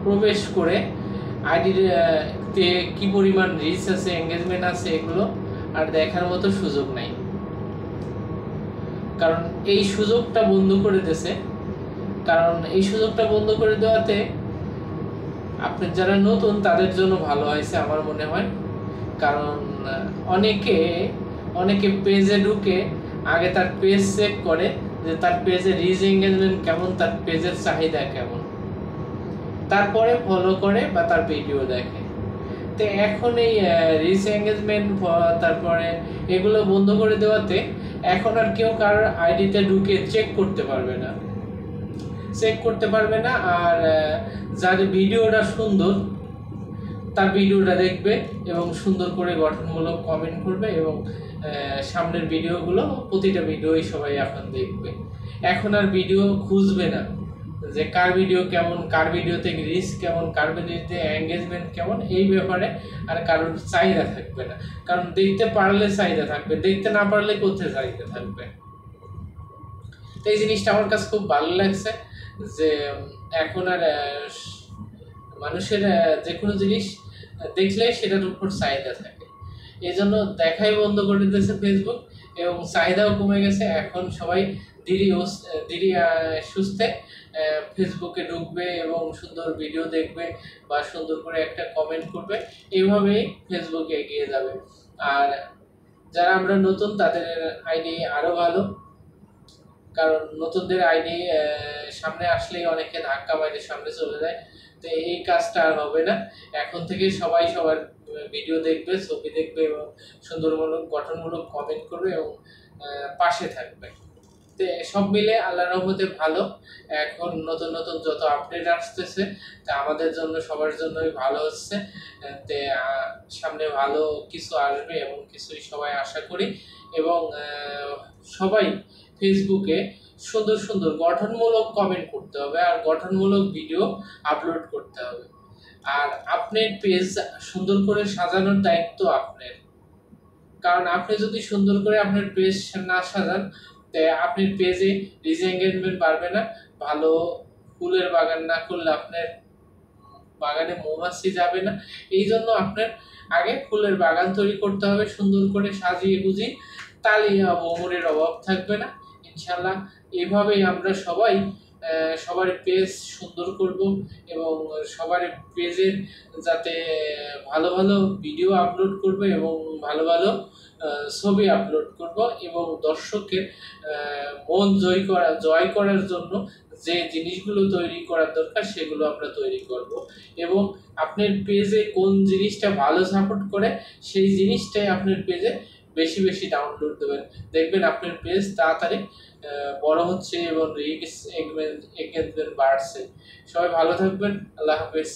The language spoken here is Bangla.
প্রবেশ করে আইডিতে কি পরিমাণ রিচ আছে, এঙ্গেজমেন্ট আছে, এগুলো আর দেখার মতো সুযোগ নাই। কারণ এই সুযোগটা বন্ধ করে দিয়েছে। কারণ এই সুযোগটা বন্ধ করে দেওয়াতে আপনি যারা নতুন তাদের জন্য ভালো হয়েছে আমার মনে হয়। কারণ অনেকে পেজে ঢুকে আগে তার পেজ চেক করে যে তার পেজে রিচ এঙ্গেজমেন্ট কেমন, তার পেজের চাহিদা কেমন, তারপরে ফলো করে বা তার ভিডিও দেখে। তো এখন এই রিচ এঙ্গেজমেন্ট তারপরে এগুলো বন্ধ করে দেওয়াতে এখন আর কেউ কারোর আইডিতে ঢুকে চেক করতে পারবে না। আর যার ভিডিওটা সুন্দর তার ভিডিওটা দেখবে এবং সুন্দর করে গঠনমূলক কমেন্ট করবে এবং সামনের ভিডিওগুলো, প্রতিটা ভিডিওই সবাই এখন দেখবে। এখন আর ভিডিও খুঁজবে না যে কার ভিডিও কেমন, কার ভিডিওতে রিচ কেমন, কার ভিডিওতে এঙ্গেজমেন্ট কেমন, এই ব্যাপারে আর কারোর চাহিদা থাকবে না। কারণ দেখতে পারলে চাহিদা থাকবে, দেখতে না পারলে কোথায় চাহিদা থাকবে। তো এই জিনিসটা আমার কাছে খুব ভালো লাগছে যে এখন আর মানুষের যে কোনো জিনিস দেখলে সেটার উপর চাহিদা থাকে। এই জন্য দেখাই বন্ধ করে দিয়েছে ফেসবুক এবং চাহিদাও কমে গেছে। এখন সবাই ধীরে সুস্থে ফেসবুকে ঢুকবে এবং সুন্দর ভিডিও দেখবে বা সুন্দর করে একটা কমেন্ট করবে, এইভাবেই ফেসবুকে এগিয়ে যাবে। আর যারা আমরা নতুন তাদের আইডি আরও ভালো, কারণ নতুনদের আইডি সামনে আসলেই অনেকে ধাক্কা মারে সামনে চলে যায়। তো এই কাজটা আর হবে না। এখন থেকে সবাই সবার ভিডিও দেখবে, ছবি দেখবে এবং সুন্দরমূলক গঠনমূলক কমেন্ট করবে এবং পাশে থাকবে। তো সব মিলে আল্লাহর রহমতে ভালো। এখন নতুন নতুন যত আপডেট আসতেছে তা আমাদের জন্য সবার জন্যই ভালো হচ্ছে। তে সামনে ভালো কিছু আসবে এমন কিছুই সবাই আশা করি। এবং সবাই ফেসবুকে সুন্দর সুন্দর গঠনমূলক কমেন্ট করতে হবে আর গঠনমূলক ভিডিও আপলোড করতে হবে। আর আপনার পেজ সুন্দর করে সাজানোর দায়িত্ব আপনার। কারণ আপনি যদি সুন্দর করে আপনার পেজ না সাজান, আপনার পেজে রিচ এঙ্গেজমেন্ট বাড়বে না। ভালো ফুলের বাগান না করলে আপনার বাগানে মৌমাছি যাবে না। এই জন্য আপনার আগে ফুলের বাগান তৈরি করতে হবে সুন্দর করে সাজিয়ে গুজিয়ে, তাহলে মৌমুরের অভাব থাকবে না ইনশাল্লাহ। এভাবেই আমরা সবাই সবার পেজ সুন্দর করব এবং সবার পেজের যাতে ভালো ভালো ভিডিও আপলোড করবে এবং ভালো ভালো ছবি আপলোড করব এবং দর্শকের মন জয় করার জন্য যে জিনিসগুলো তৈরি করার দরকার সেগুলো আমরা তৈরি করব। এবং আপনার পেজে কোন জিনিসটা ভালো সাপোর্ট করে সেই জিনিসটাই আপনার পেজে বেশি বেশি ডাউনলোড দেবেন, দেখবেন আপনার পেজ তাড়াতাড়ি বড় হচ্ছে এবং রিচ এঙ্গেজমেন্ট বাড়ছে। সবাই ভালো থাকবেন। আল্লাহ হাফেজ।